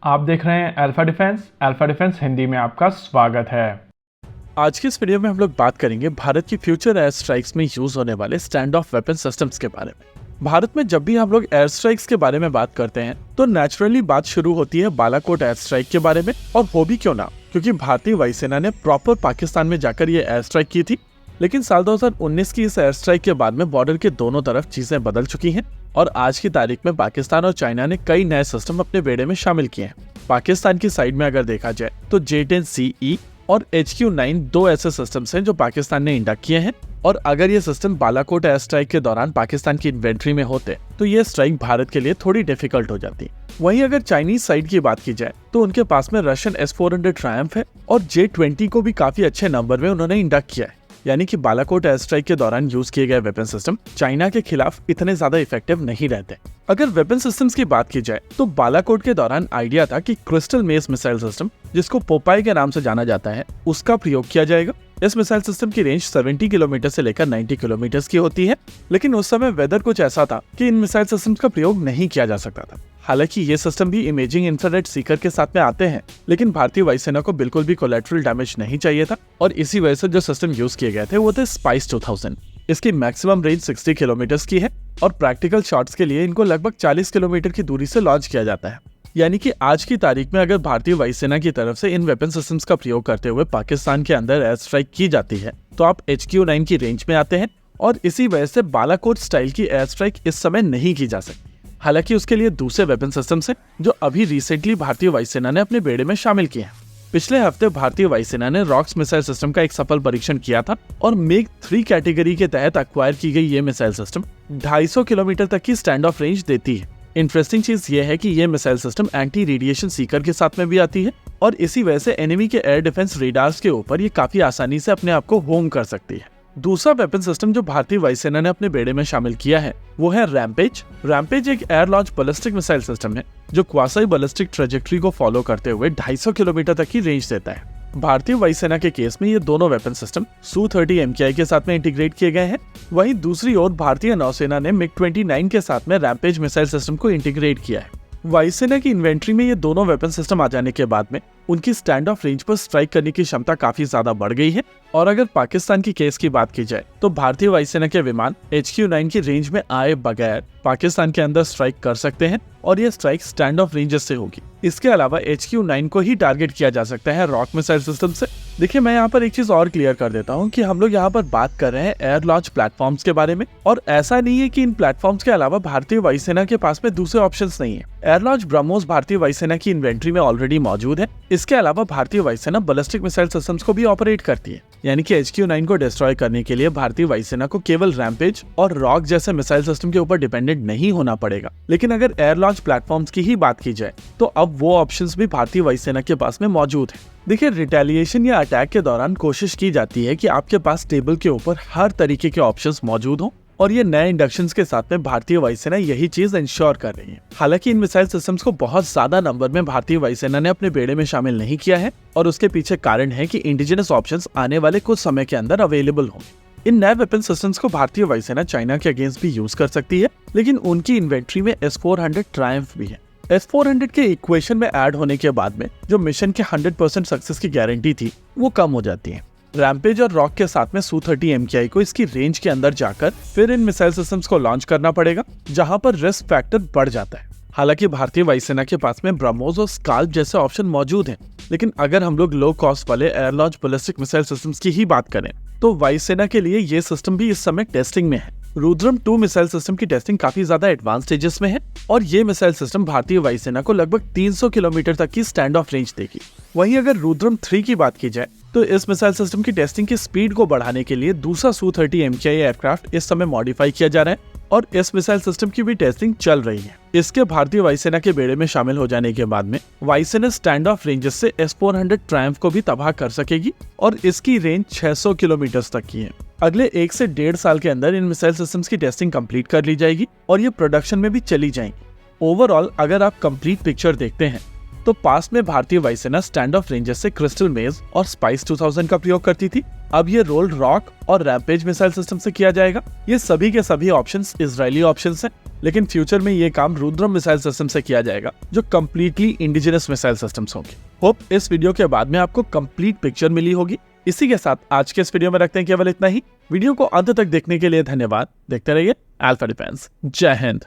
आप देख रहे हैं अल्फा डिफेंस हिंदी में आपका स्वागत है। आज की इस वीडियो में हम लोग बात करेंगे भारत की फ्यूचर एयर स्ट्राइक्स में यूज होने वाले स्टैंड ऑफ वेपन सिस्टम्स के बारे में। भारत में जब भी हम लोग एयर स्ट्राइक्स के बारे में बात करते हैं तो नेचुरली बात शुरू होती है बालाकोट एयर स्ट्राइक के बारे में, और हो भी क्यों ना, क्योंकि भारतीय वायुसेना ने प्रॉपर पाकिस्तान में जाकर ये एयर स्ट्राइक की थी। लेकिन साल 2019 की इस एयर स्ट्राइक के बाद में बॉर्डर के दोनों तरफ चीजें बदल चुकी हैं और आज की तारीख में पाकिस्तान और चाइना ने कई नए सिस्टम अपने बेड़े में शामिल किए हैं। पाकिस्तान की साइड में अगर देखा जाए तो J-10CE और HQ-9 दो ऐसे सिस्टम्स हैं जो पाकिस्तान ने इंडक्ट किए हैं, और अगर ये सिस्टम बालाकोट एयर स्ट्राइक के दौरान पाकिस्तान की इन्वेंट्री में होते तो ये स्ट्राइक भारत के लिए थोड़ी डिफिकल्ट हो जाती। वहीं अगर चाइनीज साइड की बात की जाए तो उनके पास में रशियन S-400 ट्रायम्फ है और J-20 को भी काफी अच्छे नंबर में उन्होंने इंडक्ट किया है। यानी कि बालाकोट एयर स्ट्राइक के दौरान यूज किए गए वेपन सिस्टम चाइना के खिलाफ इतने ज्यादा इफेक्टिव नहीं रहते। अगर वेपन सिस्टम्स की बात की जाए तो बालाकोट के दौरान आइडिया था कि क्रिस्टल मेस मिसाइल सिस्टम, जिसको पोपाई के नाम से जाना जाता है, उसका प्रयोग किया जाएगा। इस मिसाइल सिस्टम की रेंज 70 किलोमीटर से लेकर 90 किलोमीटर की होती है, लेकिन उस समय वेदर कुछ ऐसा था कि इन मिसाइल सिस्टम्स का प्रयोग नहीं किया जा सकता था। हालांकि ये सिस्टम भी इमेजिंग इंफ्रारेड सीकर के साथ में आते हैं, लेकिन भारतीय वायुसेना को बिल्कुल भी कोलैटरल डैमेज नहीं चाहिए था, और इसी वजह से जो सिस्टम यूज किए गए थे वो थे स्पाइस 2000। इसकी मैक्सिमम रेंज 60 किलोमीटर की है और प्रैक्टिकल शॉट्स के लिए इनको लगभग 40 किलोमीटर की दूरी से लॉन्च किया जाता है। यानी कि आज की तारीख में अगर भारतीय वायुसेना की तरफ से इन वेपन सिस्टम्स का प्रयोग करते हुए पाकिस्तान के अंदर एयर स्ट्राइक की जाती है तो आप HQ-9 की रेंज में आते हैं, और इसी वजह से बालाकोट स्टाइल की एयर स्ट्राइक इस समय नहीं की जा सकती। हालांकि उसके लिए दूसरे वेपन सिस्टम्स हैं जो अभी रिसेंटली भारतीय वायुसेना ने अपने बेड़े में शामिल किए हैं। पिछले हफ्ते भारतीय वायुसेना ने रॉक्स मिसाइल सिस्टम का एक सफल परीक्षण किया था, और मेक 3 कैटेगरी के तहत अक्वायर की गई ये मिसाइल सिस्टम 250 किलोमीटर तक की स्टैंड ऑफ रेंज देती है। इंटरेस्टिंग चीज ये है कि ये missile system anti radiation Sikar के साथ में भी आती है, और इसी वजह से एनिमी के एयर डिफेंस रेडार्स के ऊपर ये काफी आसानी से अपने आप को होम कर सकती है। दूसरा वेपन सिस्टम जो भारतीय वायुसेना ने अपने बेड़े में शामिल किया है वो है रैम्पेज। रैम्पेज एक air launch ballistic missile system है जो क्वासी बैलिस्टिक ट्रेजेक्ट्री को फॉलो करते हुए 250 किलोमीटर तक की रेंज देता है। भारतीय वायुसेना के केस में ये दोनों वेपन सिस्टम Su-30 MKI के साथ में इंटीग्रेट किए गए हैं। वहीं दूसरी ओर भारतीय नौसेना ने MiG-29 के साथ में रैम्पेज मिसाइल सिस्टम को इंटीग्रेट किया है। वायुसेना की इन्वेंट्री में ये दोनों वेपन सिस्टम आ जाने के बाद में उनकी स्टैंड ऑफ रेंज पर स्ट्राइक करने की क्षमता काफी ज्यादा बढ़ गई है। और अगर पाकिस्तान की केस की बात की जाए तो भारतीय वायुसेना के विमान HQ-9 की रेंज में आए बगैर पाकिस्तान के अंदर स्ट्राइक कर सकते हैं, और यह स्ट्राइक स्टैंड ऑफ रेंज से होगी। इसके अलावा HQ-9 को ही टारगेट किया जा सकता है रॉक मिसाइल सिस्टम से। देखिए, मैं यहाँ पर एक चीज और क्लियर कर देता हूँ कि हम लोग यहाँ पर बात कर रहे हैं एयर लॉन्च प्लेटफॉर्म्स के बारे में, और ऐसा नहीं है कि इन प्लेटफॉर्म्स के अलावा भारतीय वायुसेना के पास में दूसरे ऑप्शंस नहीं है। एयर लॉन्च ब्रह्मोस भारतीय वायुसेना की इन्वेंट्री में ऑलरेडी मौजूद है। इसके अलावा भारतीय वायुसेना बैलिस्टिक मिसाइल सिस्टम्स को भी ऑपरेट करती है, यानी कि HQ-9 को डिस्ट्रॉय करने के लिए भारतीय वायुसेना को केवल रैम्पेज और रॉक जैसे मिसाइल सिस्टम के ऊपर डिपेंडेंट नहीं होना पड़ेगा। लेकिन अगर एयर लॉन्च प्लेटफॉर्म्स की ही बात की जाए तो अब वो ऑप्शंस भी भारतीय वायुसेना के पास में मौजूद है। देखिए, रिटेलिएशन या अटैक के दौरान कोशिश की जाती है कि आपके पास टेबल के ऊपर हर तरीके के ऑप्शंस मौजूद हों, और ये नए इंडक्शंस के साथ में भारतीय वायुसेना यही चीज इंश्योर कर रही है। हालांकि इन मिसाइल सिस्टम्स को बहुत ज्यादा नंबर में भारतीय वायुसेना ने अपने बेड़े में शामिल नहीं किया है, और उसके पीछे कारण है कि इंडिजिनस ऑप्शंस आने वाले कुछ समय के अंदर अवेलेबल होंगे। इन नए वेपन सिस्टम्स को भारतीय वायुसेना चाइना के अगेंस्ट भी यूज कर सकती है, लेकिन उनकी इन्वेंट्री में S-400 ट्रायम्फ भी है। S-400 के इक्वेशन में ऐड होने के बाद में जो मिशन के 100% सक्सेस की गारंटी थी वो कम हो जाती है। रैम्पेज और रॉक के साथ में Su-30 MKI को इसकी रेंज के अंदर जाकर फिर इन मिसाइल सिस्टम्स को लॉन्च करना पड़ेगा, जहां पर रिस्क फैक्टर बढ़ जाता है। हालांकि भारतीय वायुसेना के पास में ब्रह्मोस और स्काल्प जैसे ऑप्शन मौजूद हैं, लेकिन अगर हम लोग लो कॉस्ट वाले air launch ballistic missile systems की ही बात करें तो वायुसेना के लिए ये सिस्टम भी इस समय टेस्टिंग में है। रुद्रम 2 मिसाइल सिस्टम की टेस्टिंग काफी ज्यादा एडवांस स्टेजेस में है, और ये मिसाइल सिस्टम भारतीय वायुसेना को लगभग 300 किलोमीटर तक की स्टैंड ऑफ रेंज देगी। वहीं अगर रुद्रम 3 की बात की जाए तो इस मिसाइल सिस्टम की टेस्टिंग की स्पीड को बढ़ाने के लिए दूसरा Su-30 MKI एयरक्राफ्ट इस समय मॉडिफाई किया जा रहा है, और इस मिसाइल सिस्टम की भी टेस्टिंग चल रही है। इसके भारतीय वायुसेना के बेड़े में शामिल हो जाने के बाद में वायुसेना स्टैंड ऑफ रेंजेस से S-400 ट्रायम्फ को भी तबाह कर सकेगी, और इसकी रेंज 600 किलोमीटर तक की है। अगले 1 से 1.5 साल के अंदर इन मिसाइल सिस्टम्स की टेस्टिंग कंप्लीट कर ली जाएगी, और ये प्रोडक्शन में भी चली जाएंगी। ओवरऑल अगर आप कंप्लीट पिक्चर देखते हैं तो पास में भारतीय वायुसेना स्टैंड ऑफ रेंजेस से क्रिस्टल मेज और स्पाइस 2000 का प्रयोग करती थी। अब ये रोल्ड रॉक और रैम्पेज मिसाइल सिस्टम से किया जाएगा। ये सभी के सभी ऑप्शंस इजरायली ऑप्शंस हैं, लेकिन फ्यूचर में ये काम रुद्रम मिसाइल सिस्टम से किया जाएगा, जो कम्प्लीटली इंडिजिनस मिसाइल सिस्टम्स होंगे। होप इस वीडियो के बाद में आपको कंप्लीट पिक्चर मिली होगी। इसी के साथ आज के इस वीडियो में रखते हैं केवल इतना ही। वीडियो को अंत तक देखने के लिए धन्यवाद। देखते रहिए अल्फा डिफेंस। जय हिंद।